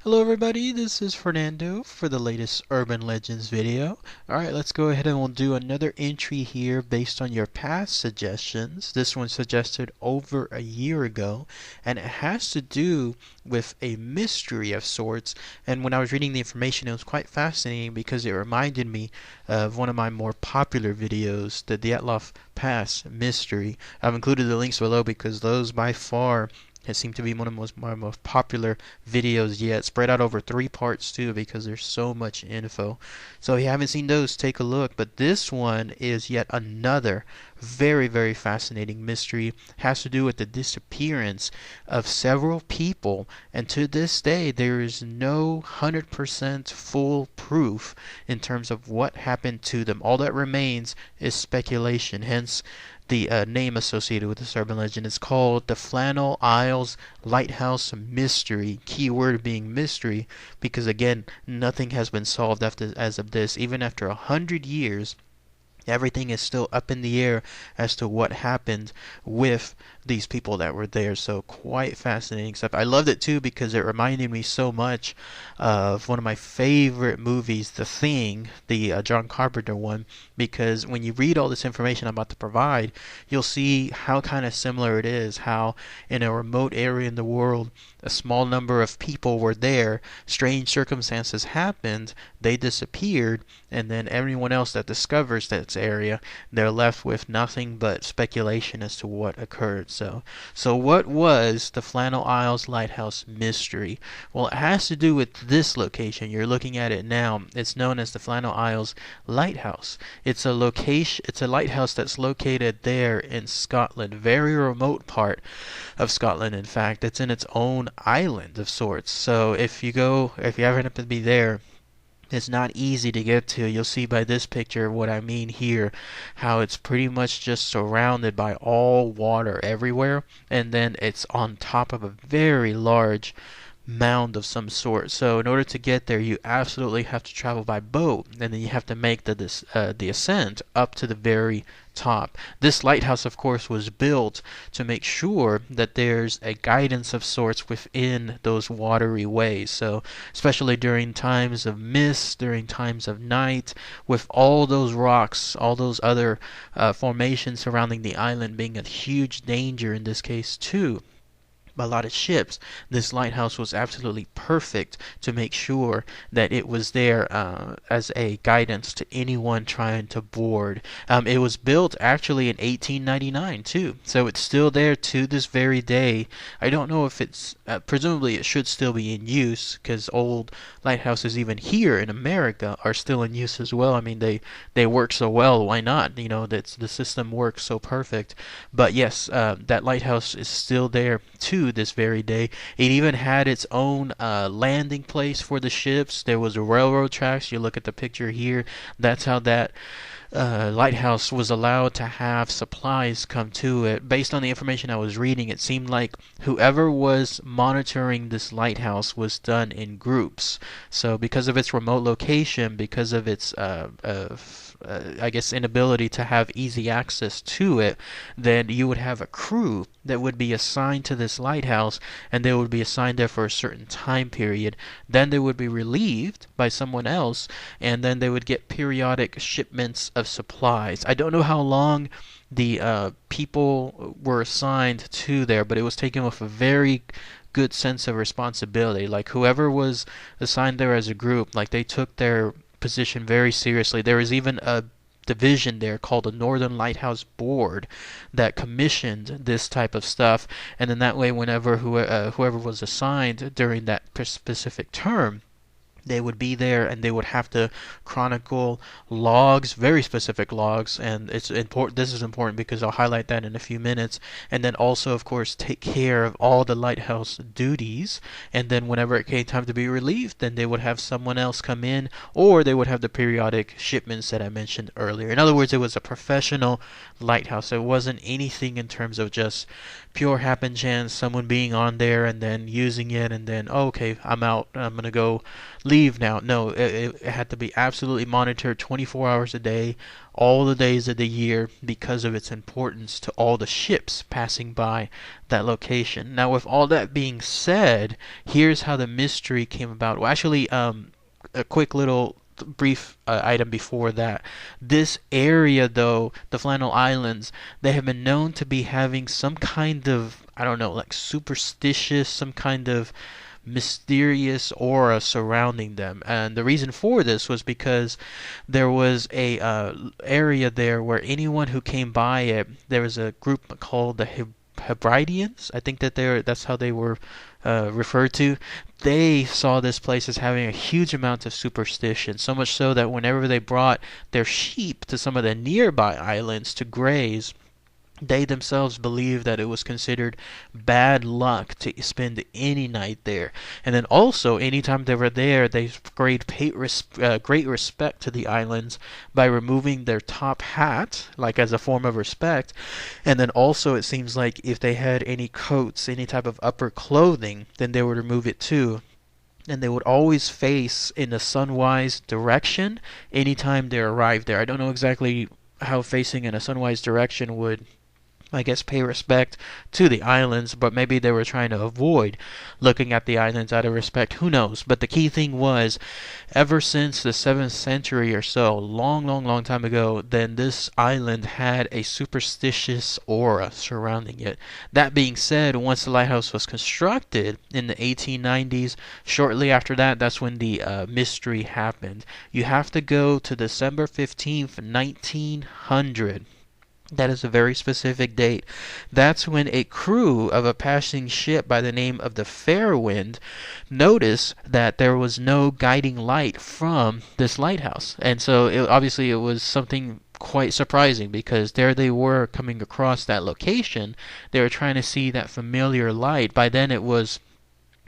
Hello everybody, this is Fernando for the latest Urban Legends video. Alright, let's go ahead and we'll do another entry here based on your past suggestions. This one suggested over a year ago, and it has to do with a mystery of sorts. And when I was reading the information, it was quite fascinating because it reminded me of one of my more popular videos, the Dyatlov Pass Mystery. I've included the links below because those by far it seemed to be one of my most popular videos yet, spread out over 3 parts too because there's so much info. So if you haven't seen those, take a look. But this one is yet another very fascinating mystery. Has to do with the disappearance of several people, and to this day there is no 100% full proof in terms of what happened to them. All that remains is speculation, hence the name associated with this urban legend. Is called the Flannan Isles Lighthouse Mystery. Keyword being mystery, because again, nothing has been solved as of this. Even after 100 years, everything is still up in the air as to what happened with these people that were there. So quite fascinating stuff. I loved it too because it reminded me so much of one of my favorite movies, The Thing, the John Carpenter one, because when you read all this information I'm about to provide, you'll see how kind of similar it is, how in a remote area in the world a small number of people were there, strange circumstances happened, they disappeared, and then everyone else that discovers that area, they're left with nothing but speculation as to what occurred. So what was the Flannan Isles Lighthouse Mystery? Well, it has to do with this location. You're looking at it now. It's known as the Flannan Isles Lighthouse. It's a lighthouse that's located there in Scotland, very remote part of Scotland. In fact, it's in its own island of sorts. So if you ever happen to be there, it's not easy to get to. You'll see by this picture what I mean here, how it's pretty much just surrounded by all water everywhere, and then it's on top of a very large mound of some sort. So in order to get there, you absolutely have to travel by boat, and then you have to make the ascent up to the very top. This lighthouse, of course, was built to make sure that there's a guidance of sorts within those watery ways. So especially during times of mist, during times of night, with all those rocks, all those other formations surrounding the island being a huge danger in this case too, a lot of ships, this lighthouse was absolutely perfect to make sure that it was there as a guidance to anyone trying to board. It was built actually in 1899 too, so it's still there to this very day. I don't know if it's presumably it should still be in use, because old lighthouses even here in America are still in use as well. I mean, they work so well, why not? You know, that's the system works so perfect. But yes, that lighthouse is still there too this very day. It even had its own landing place for the ships. There was railroad tracks. You look at the picture here. That's how that lighthouse was allowed to have supplies come to it. Based on the information I was reading, it seemed like whoever was monitoring this lighthouse was done in groups. So because of its remote location, because of its I guess inability to have easy access to it, then you would have a crew that would be assigned to this lighthouse, and they would be assigned there for a certain time period. Then they would be relieved by someone else, and then they would get periodic shipments of supplies. I don't know how long the people were assigned to there, but it was taken with a very good sense of responsibility. Like whoever was assigned there as a group, like they took their position very seriously. There was even a division there called the Northern Lighthouse Board that commissioned this type of stuff, and then that way whenever whoever was assigned during that specific term, they would be there and they would have to chronicle logs, very specific logs, and it's important. This is important because I'll highlight that in a few minutes. And then also, of course, take care of all the lighthouse duties. And then whenever it came time to be relieved, then they would have someone else come in, or they would have the periodic shipments that I mentioned earlier. In other words, it was a professional lighthouse. It wasn't anything in terms of just pure happen chance, someone being on there and then using it and then, oh, okay, I'm out, I'm gonna go leave leave now. No, it had to be absolutely monitored 24 hours a day, all the days of the year, because of its importance to all the ships passing by that location. Now, with all that being said, here's how the mystery came about. Well, actually, a quick little brief item before that. This area, though, the Flannel Islands, they have been known to be having some kind of, I don't know, like superstitious, some kind of mysterious aura surrounding them. And the reason for this was because there was a area there where anyone who came by it, there was a group called the Hebrideans. I think that's how they were referred to. They saw this place as having a huge amount of superstition, so much so that whenever they brought their sheep to some of the nearby islands to graze, they themselves believed that it was considered bad luck to spend any night there. And then also, anytime they were there, they paid great respect to the islands by removing their top hat, like as a form of respect. And then also, it seems like if they had any coats, any type of upper clothing, then they would remove it too. And they would always face in a sunwise direction anytime they arrived there. I don't know exactly how facing in a sunwise direction would, I guess, pay respect to the islands, but maybe they were trying to avoid looking at the islands out of respect. Who knows? But the key thing was, ever since the 7th century or so, long time ago, then this island had a superstitious aura surrounding it. That being said, once the lighthouse was constructed in the 1890s, shortly after that, that's when the mystery happened. You have to go to December 15th, 1900. That is a very specific date. That's when a crew of a passing ship by the name of the Fairwind noticed that there was no guiding light from this lighthouse. And so obviously it was something quite surprising, because there they were coming across that location. They were trying to see that familiar light. By then it was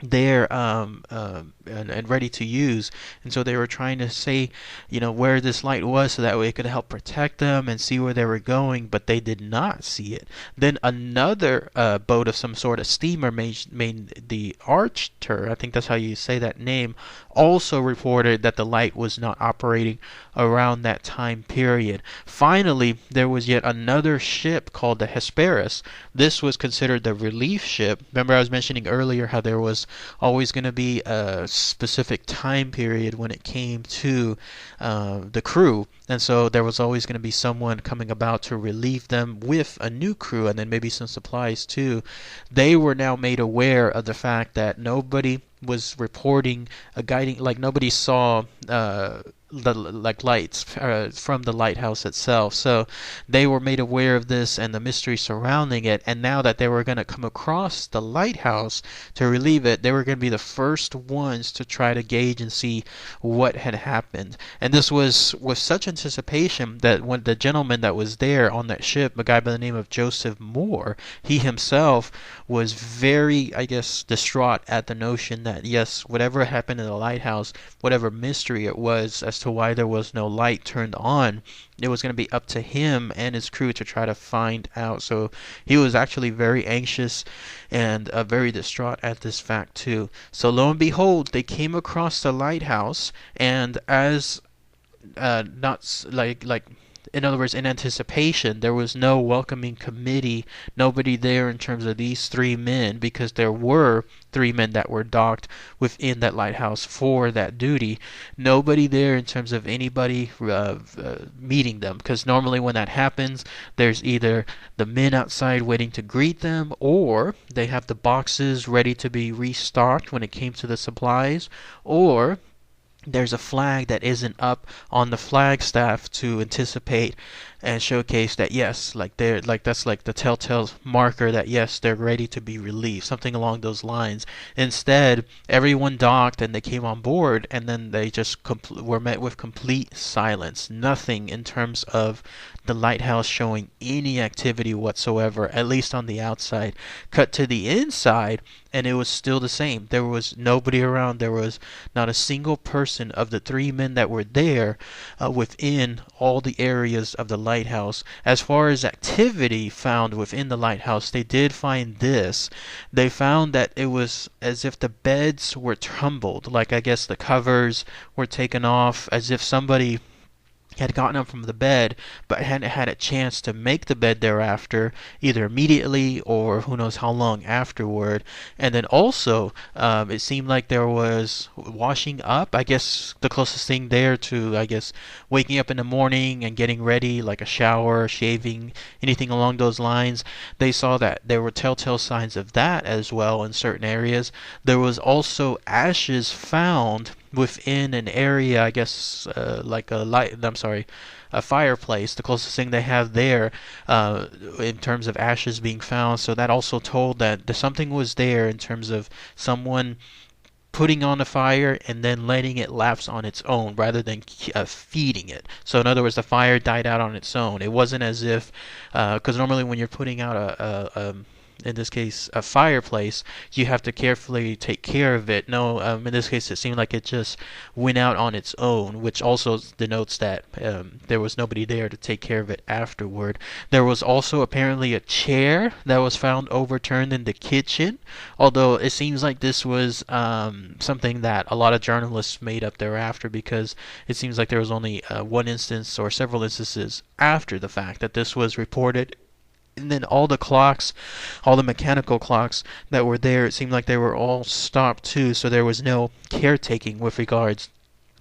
there and ready to use, and so they were trying to say, where this light was, so that way it could help protect them and see where they were going, but they did not see it. Then another boat of some sort, a steamer made the Archer, I think that's how you say that name, also reported that the light was not operating around that time period. Finally, there was yet another ship called the Hesperus. This was considered the relief ship. Remember, I was mentioning earlier how there was always going to be a specific time period when it came to the crew, and so there was always going to be someone coming about to relieve them with a new crew, and then maybe some supplies too. They were now made aware of the fact that nobody was reporting a guiding, like nobody saw the lights from the lighthouse itself. So they were made aware of this and the mystery surrounding it, and now that they were going to come across the lighthouse to relieve it, they were going to be the first ones to try to gauge and see what had happened. And this was with such anticipation that when the gentleman that was there on that ship, a guy by the name of Joseph Moore, he himself was very, I guess, distraught at the notion that yes, whatever happened in the lighthouse, whatever mystery it was as to why there was no light turned on, it was going to be up to him and his crew to try to find out. So he was actually very anxious and very distraught at this fact too. So lo and behold, they came across the lighthouse, and as not like in other words, in anticipation, there was no welcoming committee, nobody there in terms of these three men, because there were three men that were docked within that lighthouse for that duty. Nobody there in terms of anybody meeting them, because normally when that happens, there's either the men outside waiting to greet them, or they have the boxes ready to be restocked when it came to the supplies, or there's a flag that isn't up on the flagstaff to anticipate and showcase that yes, that's like the telltale marker that yes, they're ready to be relieved, something along those lines. Instead, everyone docked and they came on board, and then they just were met with complete silence. Nothing in terms of the lighthouse showing any activity whatsoever, at least on the outside. Cut to the inside, and it was still the same. There was nobody around. There was not a single person of the three men that were there within all the areas of the lighthouse. As far as activity found within the lighthouse, they did find this. They found that it was as if the beds were tumbled, like I guess the covers were taken off, as if somebody had gotten up from the bed but hadn't had a chance to make the bed thereafter, either immediately or who knows how long afterward. And then also it seemed like there was washing up. I guess the closest thing there to, I guess, waking up in the morning and getting ready, like a shower, shaving, anything along those lines. They saw that there were telltale signs of that as well in certain areas. There was also ashes found within an area, I guess, like a fireplace, the closest thing they have there in terms of ashes being found. So that also told that something was there in terms of someone putting on the fire and then letting it lapse on its own rather than feeding it. So in other words, the fire died out on its own. It wasn't as if, because normally when you're putting out in this case, a fireplace, you have to carefully take care of it. No, in this case, it seemed like it just went out on its own, which also denotes that there was nobody there to take care of it afterward. There was also apparently a chair that was found overturned in the kitchen, although it seems like this was something that a lot of journalists made up thereafter, because it seems like there was only one instance or several instances after the fact that this was reported. And then all the clocks, all the mechanical clocks that were there, it seemed like they were all stopped too, so there was no caretaking with regards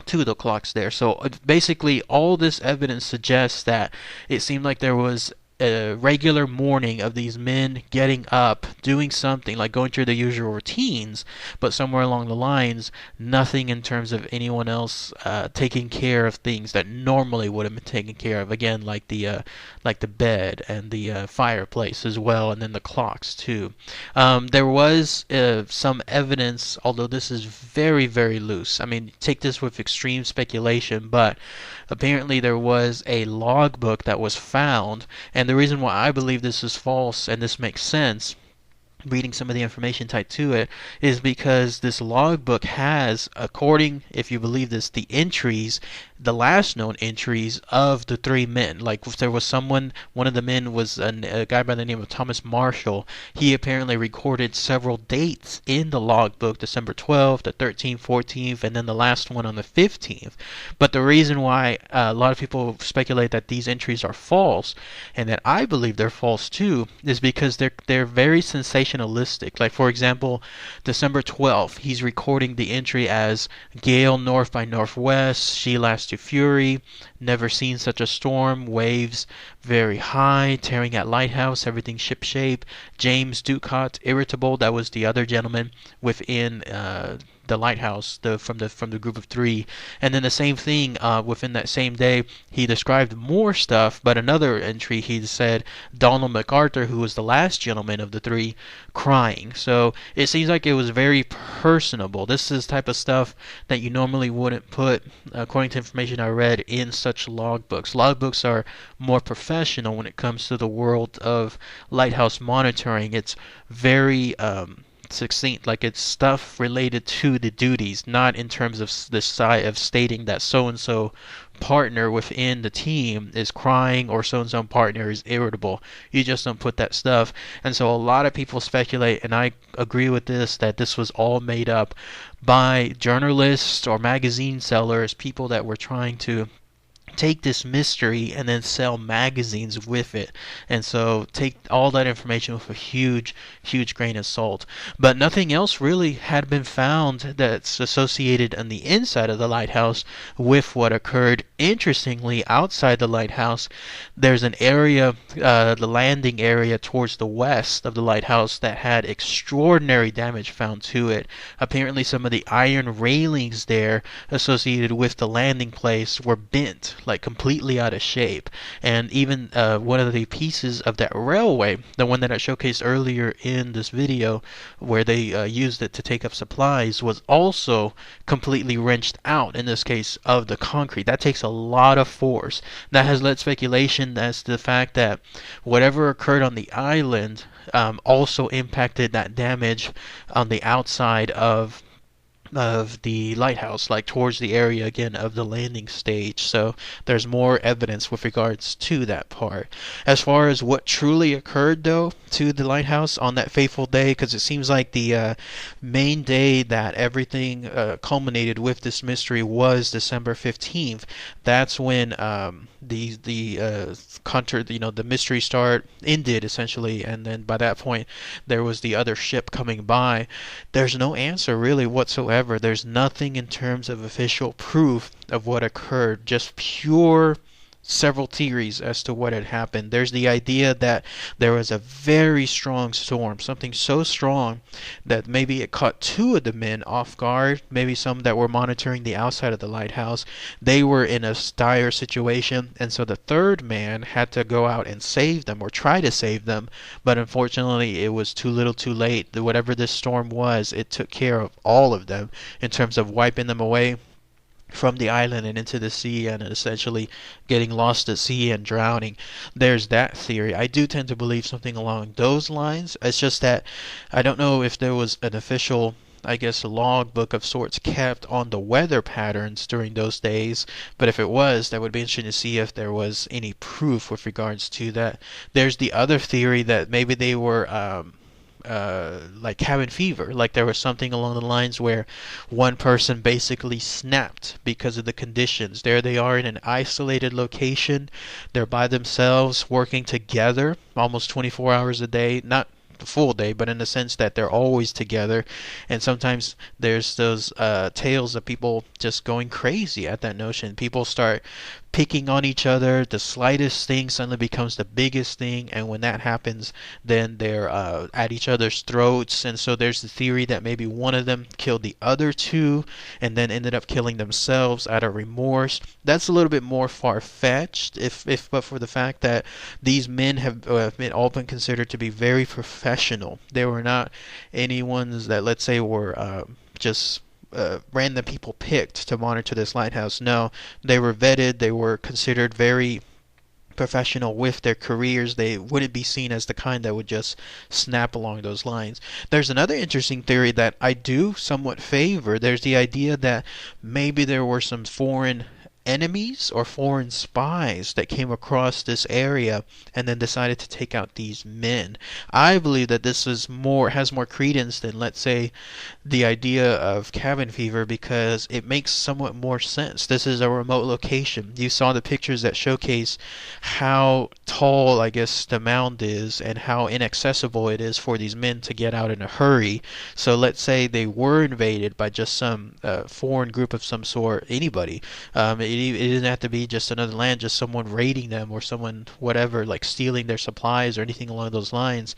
to the clocks there. So basically all this evidence suggests that it seemed like there was a regular morning of these men getting up, doing something, like going through the usual routines, but somewhere along the lines, nothing in terms of anyone else taking care of things that normally would have been taken care of. Again, like the bed and the fireplace as well, and then the clocks too. There was some evidence, although this is very, very loose. I mean, take this with extreme speculation, but apparently there was a logbook that was found, and the reason why I believe this is false, and this makes sense, reading some of the information tied to it, is because this logbook has, according, if you believe this, the entries, the last known entries of the three men. Like if there was someone, one of the men was a guy by the name of Thomas Marshall. He apparently recorded several dates in the logbook, December 12th, the 13th, 14th, and then the last one on the 15th. But the reason why a lot of people speculate that these entries are false, and that I believe they're false too, is because they're very sensationalistic. Like for example, December 12th, he's recording the entry as gale north by northwest, she lasts to fury, never seen such a storm, waves very high, tearing at lighthouse, everything shipshape. James Ducott, irritable, that was the other gentleman within the lighthouse, from the group of three. And then the same thing within that same day, he described more stuff, but another entry he said Donald MacArthur, who was the last gentleman of the three, crying. So it seems like it was very personable. This is type of stuff that you normally wouldn't put, according to information I read, in such logbooks. Logbooks are more professional when it comes to the world of lighthouse monitoring. It's very succinct, like it's stuff related to the duties, not in terms of the side of stating that so and so partner within the team is crying or so and so partner is irritable. You just don't put that stuff. And so a lot of people speculate, and I agree with this, that this was all made up by journalists or magazine sellers, people that were trying to take this mystery and then sell magazines with it. And so take all that information with a huge grain of salt. But nothing else really had been found that's associated on the inside of the lighthouse with what occurred. Interestingly, outside the lighthouse, there's an area, the landing area towards the west of the lighthouse, that had extraordinary damage found to it. Apparently some of the iron railings there associated with the landing place were bent, like completely out of shape. And even one of the pieces of that railway, the one that I showcased earlier in this video where they used it to take up supplies, was also completely wrenched out, in this case, of the concrete. That takes a lot of force. That has led speculation as to the fact that whatever occurred on the island also impacted that damage on the outside of the lighthouse, like towards the area again of the landing stage. So there's more evidence with regards to that part. As far as what truly occurred though to the lighthouse on that fateful day, because it seems like the main day that everything culminated with this mystery was December 15th. That's when the mystery ended essentially, and then by that point there was the other ship coming by. There's no answer really whatsoever. There's nothing in terms of official proof of what occurred, just pure several theories as to what had happened. There's the idea that there was a very strong storm, something so strong that maybe it caught two of the men off guard, maybe some that were monitoring the outside of the lighthouse. They were in a dire situation, and so the third man had to go out and save them or try to save them, but unfortunately it was too little too late. Whatever this storm was, it took care of all of them in terms of wiping them away from the island and into the sea, and essentially getting lost at sea and drowning. There's that theory. I do tend to believe something along those lines. It's just that I don't know if there was an official, I guess, logbook of sorts kept on the weather patterns during those days, but if it was, that would be interesting to see if there was any proof with regards to that. There's the other theory that maybe they were like cabin fever, like there was something along the lines where one person basically snapped because of the conditions. There they are in an isolated location, they're by themselves working together almost 24 hours a day, not the full day, but in the sense that they're always together. And sometimes there's those tales of people just going crazy at that notion. People start picking on each other. The slightest thing suddenly becomes the biggest thing, and when that happens, then they're at each other's throats. And so there's the theory that maybe one of them killed the other two and then ended up killing themselves out of remorse. That's a little bit more far-fetched, if but for the fact that these men have all been considered to be very professional. They were not any ones that, let's say, were just random people picked to monitor this lighthouse. No, they were vetted. They were considered very professional with their careers. They wouldn't be seen as the kind that would just snap along those lines. There's another interesting theory that I do somewhat favor. There's the idea that maybe there were some foreign enemies or foreign spies that came across this area and then decided to take out these men. I believe that this has more credence than, let's say, the idea of cabin fever, because it makes somewhat more sense. This is a remote location. You saw the pictures that showcase how tall, I guess, the mound is and how inaccessible it is for these men to get out in a hurry. So let's say they were invaded by just some foreign group of some sort, anybody. It didn't have to be just another land, just someone raiding them or someone, whatever, like stealing their supplies or anything along those lines.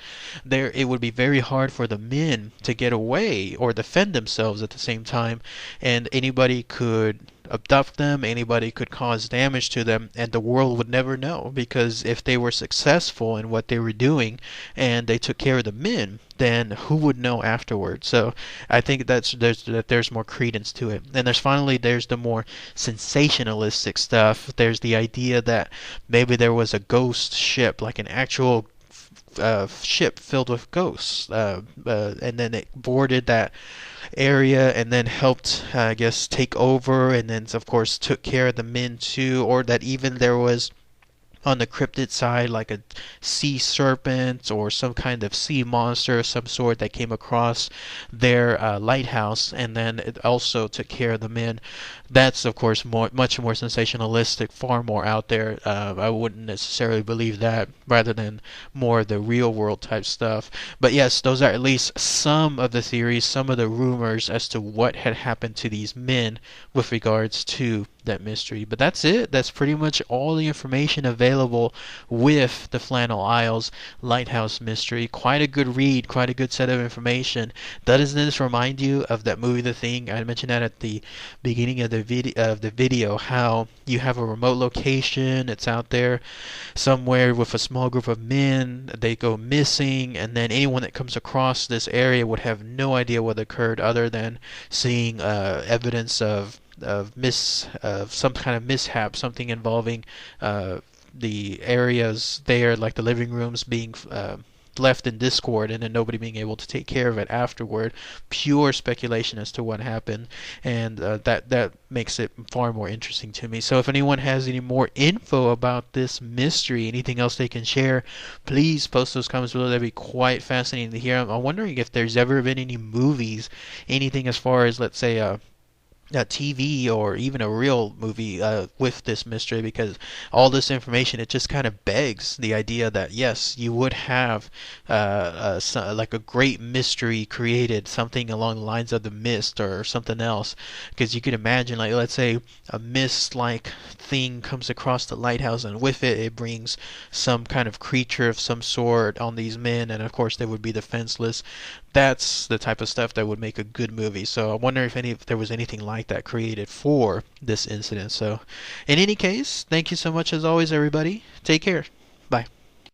It would be very hard for the men to get away or defend themselves at the same time, and anybody could abduct them, anybody could cause damage to them, and the world would never know, because if they were successful in what they were doing and they took care of the men, then who would know afterwards? So I think there's more credence to it. And there's the more sensationalistic stuff. There's the idea that maybe there was a ghost ship, like an actual ship filled with ghosts, and then it boarded that area and then helped, I guess, take over, and then of course took care of the men too. Or that even there was on the cryptid side like a sea serpent or some kind of sea monster of some sort that came across their lighthouse and then it also took care of the men. That's of course much more sensationalistic, far more out there. I wouldn't necessarily believe that, rather than more the real world type stuff. But yes, those are at least some of the theories, some of the rumors as to what had happened to these men with regards to that mystery. But that's it. That's pretty much all the information available with the Flannan Isles Lighthouse Mystery. Quite a good read, quite a good set of information. Doesn't this remind you of that movie The Thing? I mentioned that at the beginning of the video, how you have a remote location, it's out there somewhere with a small group of men, they go missing, and then anyone that comes across this area would have no idea what occurred other than seeing evidence of some kind of mishap, something involving the areas there, like the living rooms being left in Discord and then nobody being able to take care of it afterward. Pure speculation as to what happened, and that makes it far more interesting to me. So if anyone has any more info about this mystery, anything else they can share, please post those comments below. That'd be quite fascinating to hear. I'm wondering if there's ever been any movies, anything as far as, let's say, a TV or even a real movie with this mystery, because all this information, it just kind of begs the idea that yes, you would have like a great mystery created, something along the lines of the mist or something else, because you could imagine, like, let's say a mist like thing comes across the lighthouse, and with it it brings some kind of creature of some sort on these men, and of course they would be defenseless. That's the type of stuff that would make a good movie. So I wonder if there was anything like that created for this incident. So in any case, thank you so much as always, everybody. Take care.